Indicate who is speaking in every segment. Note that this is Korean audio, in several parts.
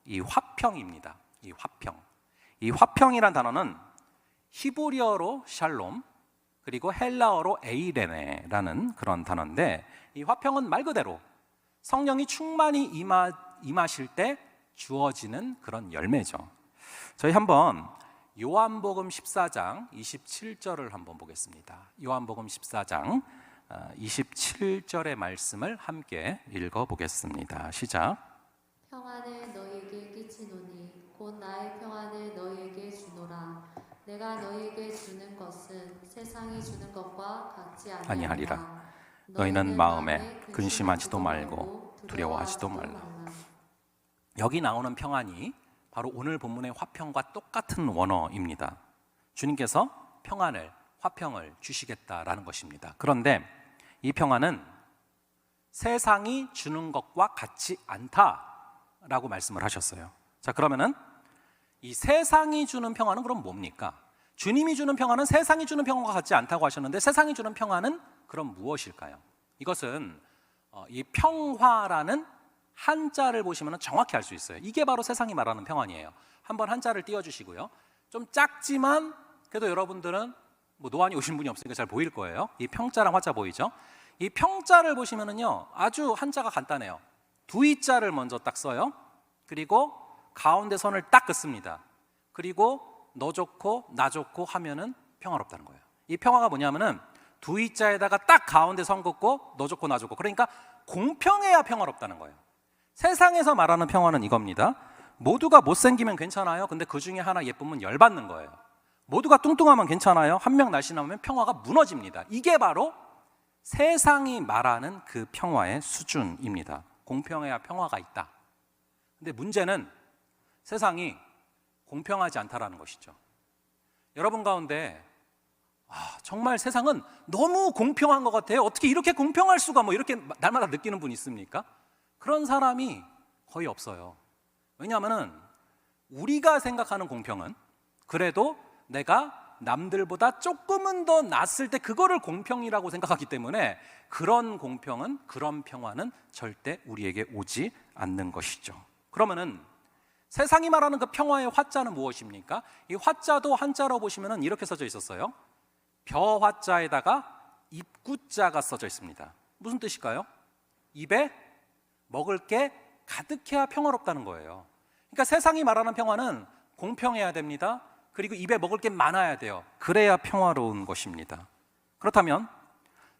Speaker 1: 이 화평입니다. 이 화평. 이 화평이란 단어는 히브리어로 샬롬, 그리고 헬라어로 에이레네라는 그런 단어인데, 이 화평은 말 그대로 성령이 충만히 임하실 때 주어지는 그런 열매죠. 저희 한번 요한복음 14장 27절을 한번 보겠습니다. 요한복음 14장 27절의 말씀을 함께 읽어보겠습니다. 시작.
Speaker 2: 평안을 너희에게 끼치노니 곧 나의 평안을 너희에게 주노라. 내가 너희에게 주는 것은 세상이 주는 것과 같지 아니하리라.
Speaker 1: 너희는 마음에 근심하지도 말고 두려워하지도 말라. 여기 나오는 평안이 바로 오늘 본문의 화평과 똑같은 원어입니다. 주님께서 평안을, 화평을 주시겠다라는 것입니다. 그런데 이 평안은 세상이 주는 것과 같지 않다라고 말씀을 하셨어요. 자, 그러면은 이 세상이 주는 평안은 그럼 뭡니까? 주님이 주는 평안은 세상이 주는 평안과 같지 않다고 하셨는데, 세상이 주는 평안은 그럼 무엇일까요? 이것은 이 평화라는 한자를 보시면 정확히 알 수 있어요. 이게 바로 세상이 말하는 평안이에요. 한번 한자를 띄워주시고요. 좀 작지만 그래도 여러분들은 뭐 노안이 오신 분이 없으니까 잘 보일 거예요. 이 평자랑 화자 보이죠? 이 평자를 보시면은요, 아주 한자가 간단해요. 두이자를 먼저 딱 써요. 그리고 가운데 선을 딱 긋습니다. 그리고 너 좋고 나 좋고 하면은 평화롭다는 거예요. 이 평화가 뭐냐면은 두이자에다가 딱 가운데 선 긋고 너 좋고 나 좋고, 그러니까 공평해야 평화롭다는 거예요. 세상에서 말하는 평화는 이겁니다. 모두가 못생기면 괜찮아요. 근데 그 중에 하나 예쁘면 열받는 거예요. 모두가 뚱뚱하면 괜찮아요. 한 명 날씬하면 평화가 무너집니다. 이게 바로 세상이 말하는 그 평화의 수준입니다. 공평해야 평화가 있다. 근데 문제는 세상이 공평하지 않다라는 것이죠. 여러분 가운데 정말 세상은 너무 공평한 것 같아요. 어떻게 이렇게 공평할 수가, 뭐 이렇게 날마다 느끼는 분 있습니까? 그런 사람이 거의 없어요. 왜냐하면 우리가 생각하는 공평은 그래도 내가 남들보다 조금은 더 낫을 때 그거를 공평이라고 생각하기 때문에, 그런 공평은, 그런 평화는 절대 우리에게 오지 않는 것이죠. 그러면은 세상이 말하는 그 평화의 화자는 무엇입니까? 이 화자도 한자로 보시면 이렇게 써져 있었어요. 벼 화자에다가 입구자가 써져 있습니다. 무슨 뜻일까요? 입에 먹을 게 가득해야 평화롭다는 거예요. 그러니까 세상이 말하는 평화는 공평해야 됩니다. 그리고 입에 먹을 게 많아야 돼요. 그래야 평화로운 것입니다. 그렇다면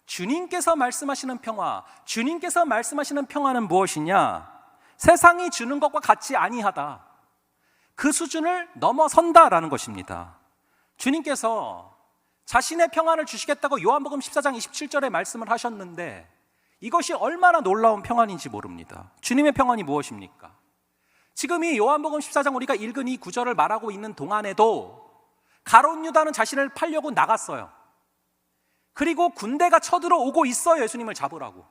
Speaker 1: 주님께서 말씀하시는 평화, 주님께서 말씀하시는 평화는 무엇이냐? 세상이 주는 것과 같이 아니하다. 그 수준을 넘어선다라는 것입니다. 주님께서 자신의 평안을 주시겠다고 요한복음 14장 27절에 말씀을 하셨는데, 이것이 얼마나 놀라운 평안인지 모릅니다. 주님의 평안이 무엇입니까? 지금 이 요한복음 14장 우리가 읽은 이 구절을 말하고 있는 동안에도 가룟 유다는 자신을 팔려고 나갔어요. 그리고 군대가 쳐들어오고 있어요. 예수님을 잡으라고.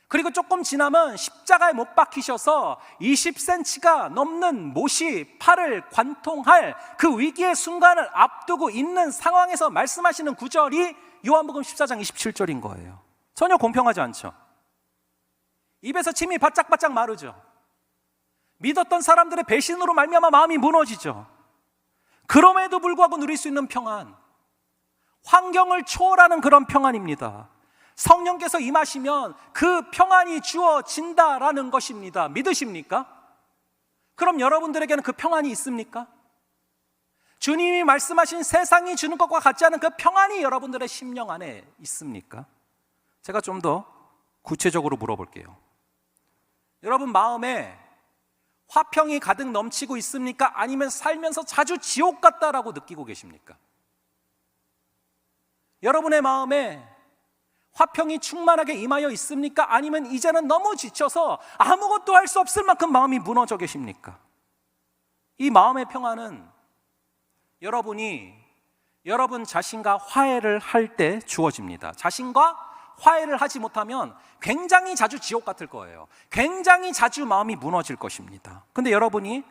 Speaker 1: 그리고 조금 지나면 십자가에 못 박히셔서 20cm가 넘는 못이 팔을 관통할 그 위기의 순간을 앞두고 있는 상황에서 말씀하시는 구절이 요한복음 14장 27절인 거예요. 전혀 공평하지 않죠. 입에서 침이 바짝바짝 마르죠. 믿었던 사람들의 배신으로 말미암아 마음이 무너지죠. 그럼에도 불구하고 누릴 수 있는 평안, 환경을 초월하는 그런 평안입니다. 성령께서 임하시면 그 평안이 주어진다라는 것입니다. 믿으십니까? 그럼 여러분들에게는 그 평안이 있습니까? 주님이 말씀하신 세상이 주는 것과 같지 않은 그 평안이 여러분들의 심령 안에 있습니까? 제가 좀 더 구체적으로 물어볼게요. 여러분 마음에 화평이 가득 넘치고 있습니까? 아니면 살면서 자주 지옥 같다라고 느끼고 계십니까? 여러분의 마음에 화평이 충만하게 임하여 있습니까? 아니면 이제는 너무 지쳐서 아무것도 할 수 없을 만큼 마음이 무너져 계십니까? 이 마음의 평안은 여러분이 여러분 자신과 화해를 할 때 주어집니다. 자신과 화해를 하지 못하면 굉장히 자주 지옥 같을 거예요. 굉장히 자주 마음이 무너질 것입니다. 근데 여러분이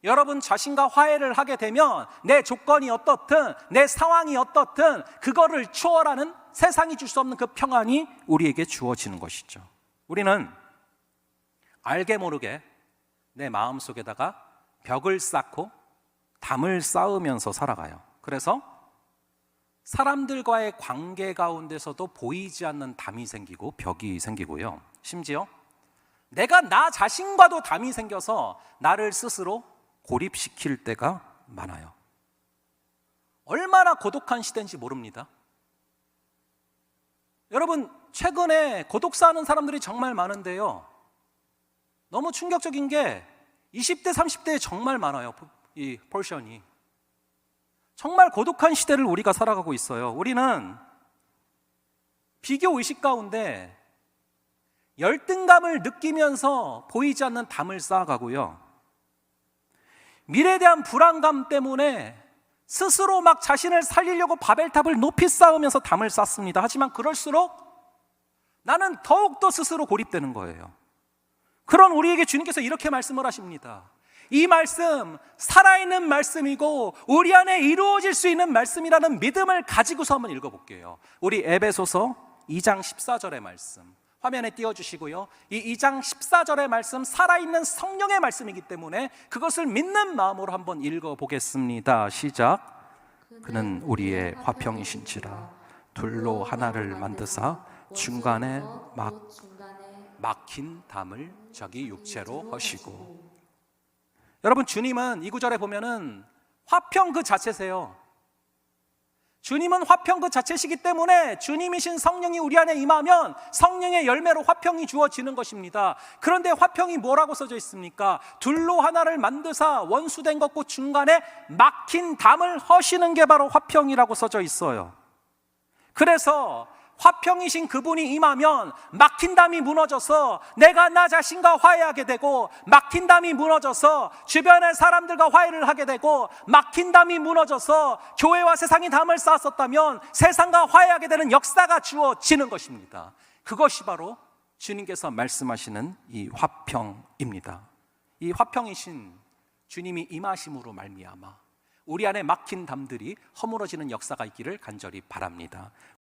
Speaker 1: 여러분 자신과 화해를 하게 되면 내 조건이 어떻든 내 상황이 어떻든 그거를 초월하는, 세상이 줄 수 없는 그 평안이 우리에게 주어지는 것이죠. 우리는 알게 모르게 내 마음속에다가 벽을 쌓고 담을 쌓으면서 살아가요. 그래서 사람들과의 관계 가운데서도 보이지 않는 담이 생기고 벽이 생기고요. 심지어 내가 나 자신과도 담이 생겨서 나를 스스로 고립시킬 때가 많아요. 얼마나 고독한 시대인지 모릅니다. 여러분, 최근에 고독사하는 사람들이 정말 많은데요, 너무 충격적인 게 20대, 30대에 정말 많아요. 이 포션이 정말 고독한 시대를 우리가 살아가고 있어요. 우리는 비교 의식 가운데 열등감을 느끼면서 보이지 않는 담을 쌓아가고요, 미래에 대한 불안감 때문에 스스로 막 자신을 살리려고 바벨탑을 높이 쌓으면서 담을 쌓습니다. 하지만 그럴수록 나는 더욱더 스스로 고립되는 거예요. 그런 우리에게 주님께서 이렇게 말씀을 하십니다. 이 말씀, 살아있는 말씀이고 우리 안에 이루어질 수 있는 말씀이라는 믿음을 가지고서 한번 읽어볼게요. 우리 에베소서 2장 14절의 말씀 화면에 띄워주시고요. 이 2장 14절의 말씀, 살아있는 성령의 말씀이기 때문에 그것을 믿는 마음으로 한번 읽어보겠습니다. 시작. 그는 우리의 화평이신지라 둘로 하나를 만드사 중간에 막힌 담을 자기 육체로 하시고. 여러분, 주님은 이 구절에 보면은 화평 그 자체세요. 주님은 화평 그 자체시기 때문에 주님이신 성령이 우리 안에 임하면 성령의 열매로 화평이 주어지는 것입니다. 그런데 화평이 뭐라고 써져 있습니까? 둘로 하나를 만드사 원수된 것고 중간에 막힌 담을 허시는 게 바로 화평이라고 써져 있어요. 그래서 화평이신 그분이 임하면 막힌 담이 무너져서 내가 나 자신과 화해하게 되고, 막힌 담이 무너져서 주변의 사람들과 화해를 하게 되고, 막힌 담이 무너져서 교회와 세상이 담을 쌓았었다면 세상과 화해하게 되는 역사가 주어지는 것입니다. 그것이 바로 주님께서 말씀하시는 이 화평입니다. 이 화평이신 주님이 임하심으로 말미암아 우리 안에 막힌 담들이 허물어지는 역사가 있기를 간절히 바랍니다.